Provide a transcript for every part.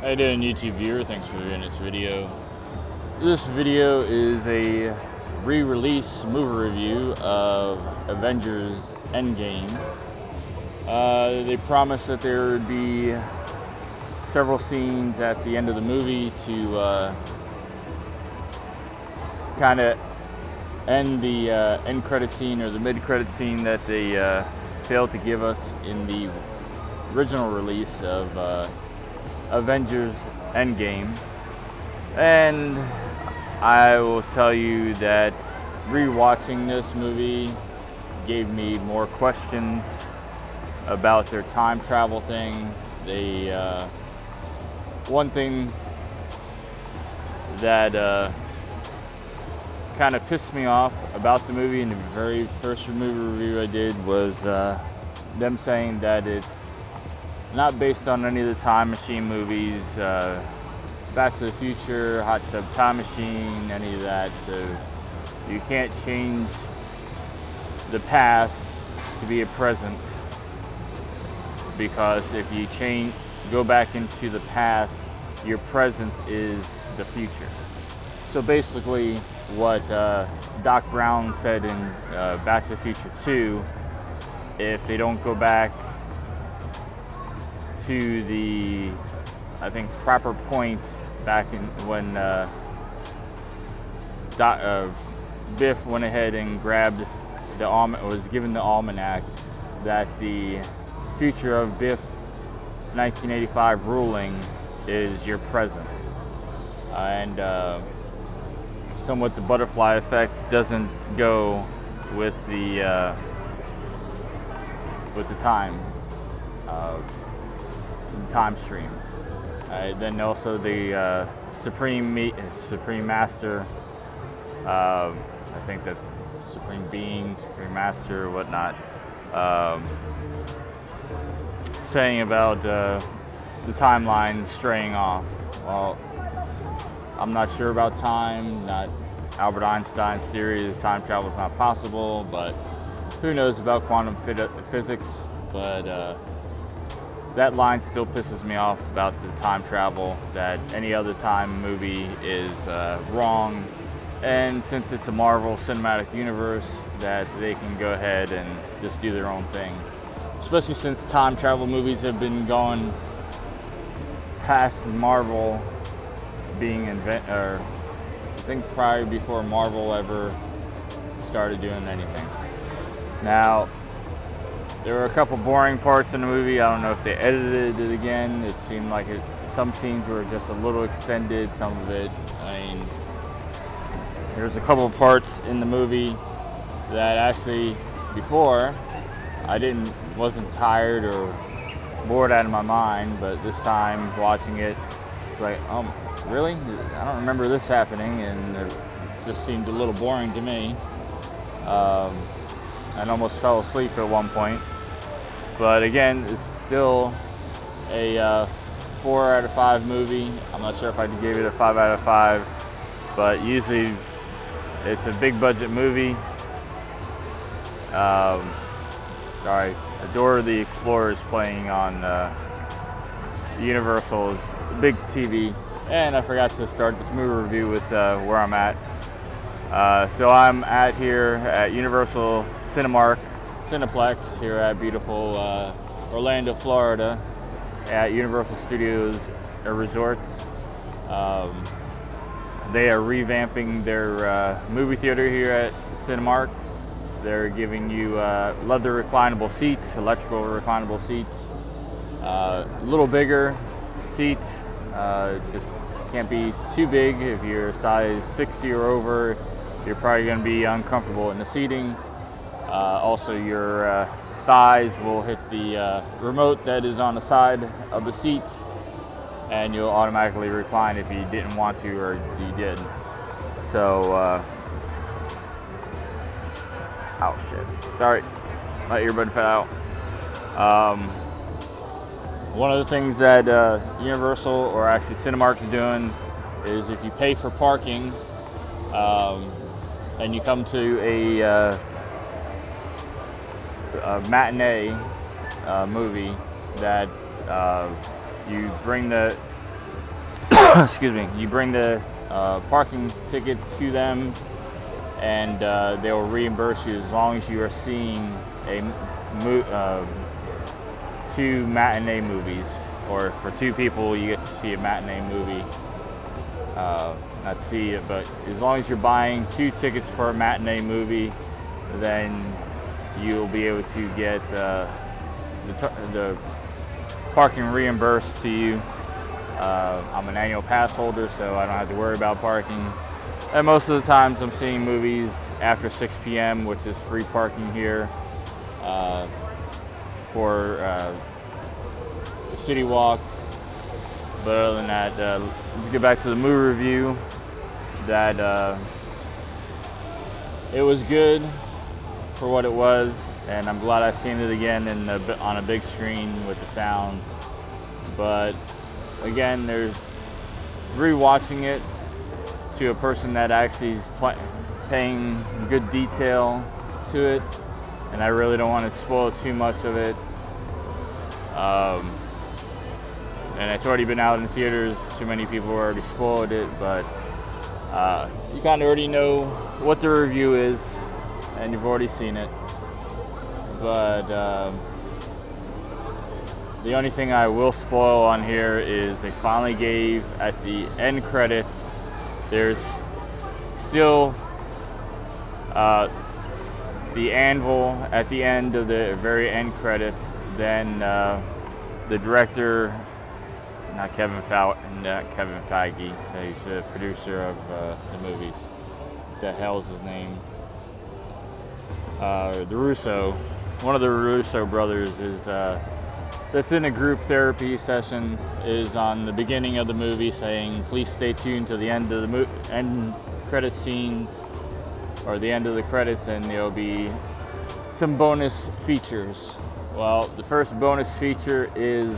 How you doing, YouTube viewer? Thanks for viewing this video. This video is a re-release movie review of Avengers Endgame. They promised that there would be several scenes at the end of the movie to kind of end the end credit scene or the mid credit scene that they failed to give us in the original release of Avengers Endgame. And I will tell you that rewatching this movie gave me more questions about their time travel thing. They one thing that kind of pissed me off about the movie in the very first movie review I did was them saying that it's not based on any of the time machine movies, Back to the Future, Hot Tub Time Machine, any of that. So you can't change the past to be a present, because if you go back into the past, your present is the future. So basically what Doc Brown said in Back to the Future 2, if they don't go back to the, I think, proper point back in when Biff went ahead and grabbed was given the almanac, that the future of Biff 1985 ruling is your present. And somewhat the butterfly effect doesn't go with the time stream. Then also the Supreme Master, I think that Supreme Being, Supreme Master, or whatnot, saying about the timeline straying off. Well, I'm not sure about time. Not Albert Einstein's theory is time travel is not possible, but who knows about quantum physics. But that line still pisses me off about the time travel, that any other time movie is wrong. And since it's a Marvel Cinematic Universe, that they can go ahead and just do their own thing. Especially since time travel movies have been going past Marvel being I think probably before Marvel ever started doing anything. Now, there were a couple boring parts in the movie. I don't know if they edited it again. It seemed like some scenes were just a little extended, some of it, I mean, there's a couple of parts in the movie that actually, before, I wasn't tired or bored out of my mind, but this time watching it, like, really? I don't remember this happening, and it just seemed a little boring to me. I almost fell asleep at one point. But again, it's still a 4 out of 5 movie. I'm not sure if I gave it a 5 out of 5, but usually it's a big budget movie. Sorry, Dora the Explorer is playing on Universal's big TV. And I forgot to start this movie review with where I'm at. So I'm here at Universal Cineplex here at beautiful Orlando, Florida, at Universal Studios Resorts. They are revamping their movie theater here at Cinemark. They're giving you leather reclinable seats, electrical reclinable seats, a little bigger seats. Just can't be too big. If you're size 60 or over, you're probably going to be uncomfortable in the seating. Also, your thighs will hit the remote that is on the side of the seat, and you'll automatically recline if you didn't want to or you did. So, oh shit, sorry, my earbud fell out. One of the things that Universal, or actually Cinemark, is doing is if you pay for parking and you come to a matinee movie, that you bring the excuse me, you bring the parking ticket to them, and they will reimburse you as long as you are seeing two matinee movies, or for two people you get to see a matinee movie. Not see it, but as long as you're buying 2 tickets for a matinee movie, then you'll be able to get the parking reimbursed to you. I'm an annual pass holder, so I don't have to worry about parking. And most of the times I'm seeing movies after 6 p.m., which is free parking here for the City Walk. But other than that, let's get back to the movie review. That it was good for what it was, and I'm glad I've seen it again on a big screen with the sound. But again, there's rewatching it to a person that actually is paying good detail to it, and I really don't want to spoil too much of it. And it's already been out in theaters. Too many people already spoiled it, but you kind of already know what the review is, and you've already seen it. But the only thing I will spoil on here is they finally gave, at the end credits, there's still the anvil at the end of the very end credits. Then the director, not Kevin Feige, he's the producer of the movies. What the hell's his name? One of the Russo brothers is that's in a group therapy session, is on the beginning of the movie saying, please stay tuned to the end of the end credit scenes, or the end of the credits, and there'll be some bonus features. Well, the first bonus feature is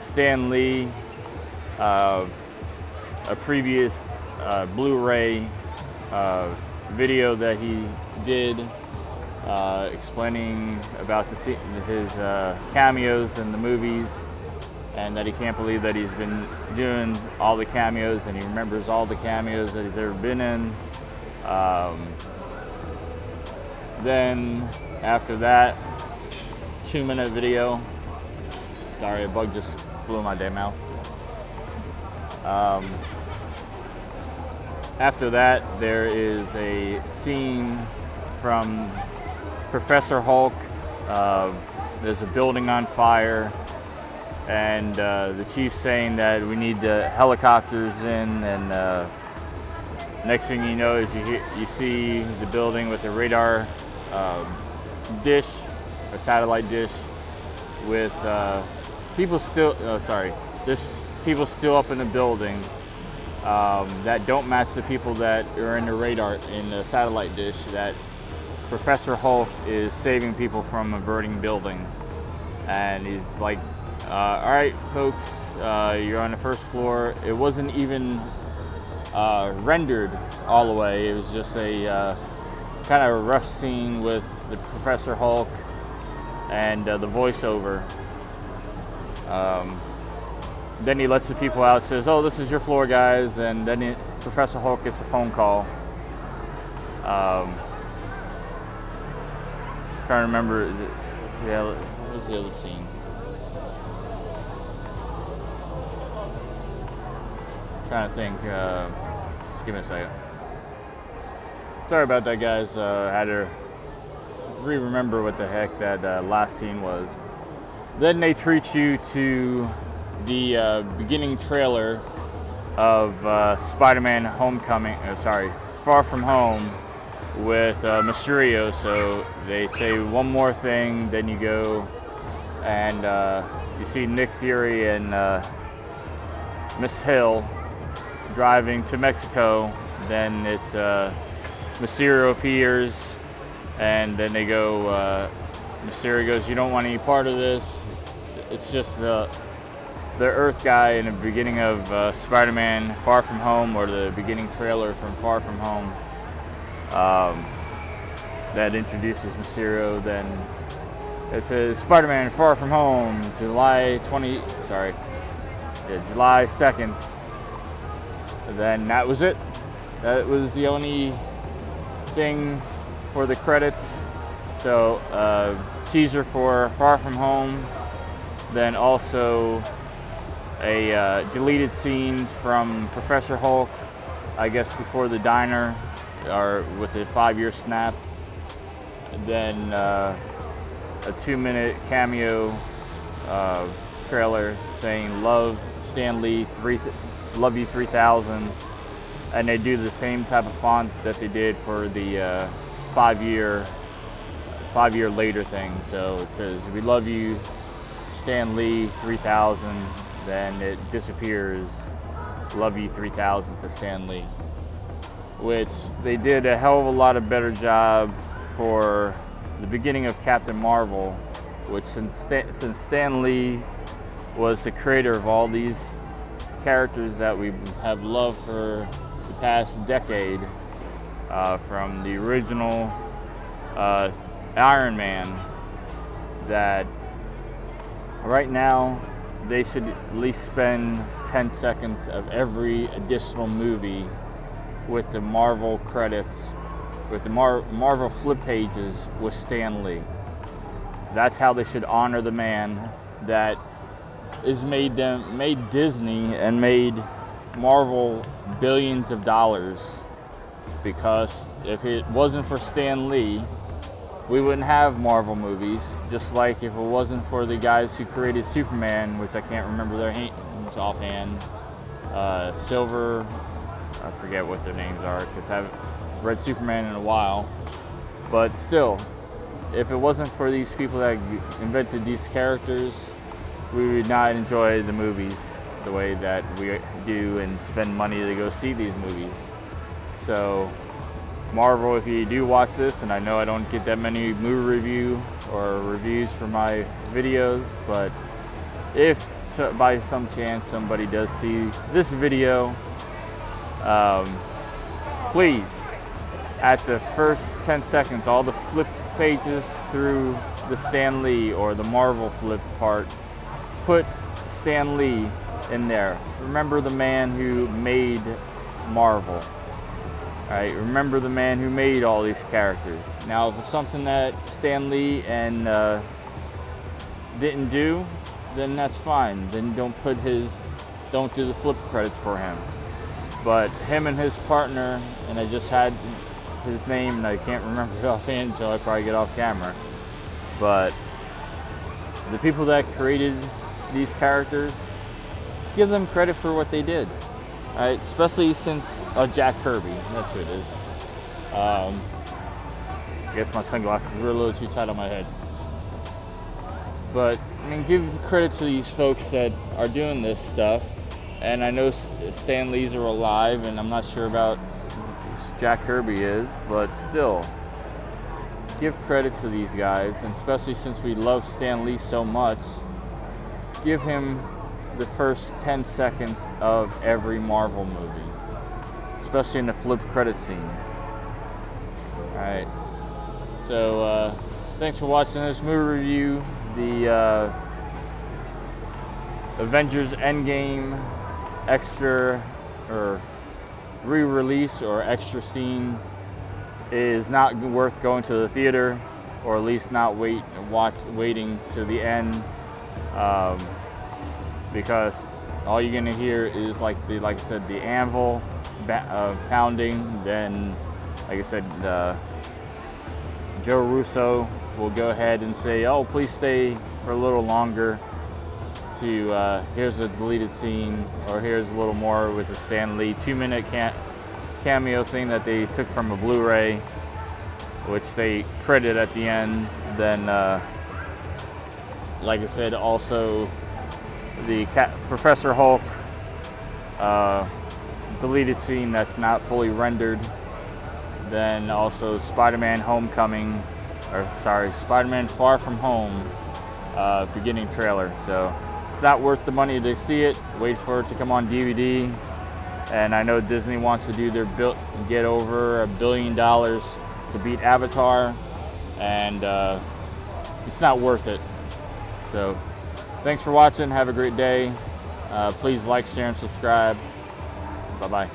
Stanley, a previous Blu-ray video that he did explaining about his cameos in the movies, and that he can't believe that he's been doing all the cameos, and he remembers all the cameos that he's ever been in. Then after that, 2-minute video. Sorry, a bug just flew in my damn mouth. After that, there is a scene from Professor Hulk. There's a building on fire, and the chief's saying that we need the helicopters in, and next thing you know is you see the building with a radar dish, a satellite dish, with people still, there's people still up in the building that don't match the people that are in the radar, in the satellite dish, that Professor Hulk is saving people from a burning building. And he's like, all right, folks, you're on the first floor. It wasn't even rendered all the way. It was just a kind of a rough scene with the Professor Hulk and the voiceover. Then he lets the people out, says, oh, this is your floor, guys, and then Professor Hulk gets a phone call. Trying to remember, what was the other scene? Trying to think, just give me a second. Sorry about that, guys. I had to remember what the heck that last scene was. Then they treat you to the beginning trailer of Spider-Man Far From Home with Mysterio. So they say one more thing, then you go and you see Nick Fury and Miss Hill driving to Mexico. Then it's Mysterio appears, and then they go, Mysterio goes, you don't want any part of this. It's just the Earth guy in the beginning of Spider-Man Far From Home, or the beginning trailer from Far From Home, that introduces Mysterio. Then it says Spider-Man Far From Home, July 2nd, then that was it. That was the only thing for the credits. So teaser for Far From Home, then also a deleted scene from Professor Hulk, I guess before the diner, or with a 5-year snap. Then a 2-minute cameo trailer saying "Love Stanley, Love You 3000," and they do the same type of font that they did for the 5-year later thing. So it says "We love you, Stanley 3000," then it disappears "Love You 3000" to Stanley, which they did a hell of a lot of better job for the beginning of Captain Marvel, which since Stan Lee was the creator of all these characters that we have loved for the past decade, from the original Iron Man, that right now they should at least spend 10 seconds of every additional movie with the Marvel credits, with the Marvel flip pages with Stan Lee. That's how they should honor the man that is made Disney and made Marvel billions of dollars. Because if it wasn't for Stan Lee, we wouldn't have Marvel movies. Just like if it wasn't for the guys who created Superman, which I can't remember their names offhand, Silver, I forget what their names are because I haven't read Superman in a while. But still, if it wasn't for these people that invented these characters, we would not enjoy the movies the way that we do and spend money to go see these movies. So Marvel, if you do watch this, and I know I don't get that many movie review or reviews for my videos, but if by some chance somebody does see this video, please, at the first 10 seconds, all the flip pages through the Stan Lee or the Marvel flip part, put Stan Lee in there. Remember the man who made Marvel. Right, remember the man who made all these characters. Now, if it's something that Stan Lee and didn't do, then that's fine. Then don't do the flip credits for him. But him and his partner, and I just had his name and I can't remember it offhand until I probably get off camera. But the people that created these characters, give them credit for what they did. Right, especially since Jack Kirby, that's who it is. I guess my sunglasses were a little too tight on my head. But I mean, give credit to these folks that are doing this stuff. And I know Stan Lee's are alive, and I'm not sure about Jack Kirby is, but still, give credit to these guys, and especially since we love Stan Lee so much, give him the first 10 seconds of every Marvel movie, especially in the flip credit scene. Alright, so thanks for watching this movie review. The Avengers Endgame extra or re-release or extra scenes is not worth going to the theater, or at least not waiting to the end, because all you're gonna hear is like I said, the anvil pounding. Then, like I said, Joe Russo will go ahead and say, "Oh, please stay for a little longer." To here's a deleted scene, or here's a little more with a Stan Lee 2-minute cameo thing that they took from a Blu-ray, which they credit at the end. Then, like I said, also the Professor Hulk deleted scene that's not fully rendered. Then also Spider-Man Homecoming, or sorry, Spider-Man Far From Home beginning trailer. So it's not worth the money to see it. Wait for it to come on DVD. And I know Disney wants to do their get over $1 billion to beat Avatar, and it's not worth it. So thanks for watching. Have a great day. Please like, share, and subscribe. Bye-bye.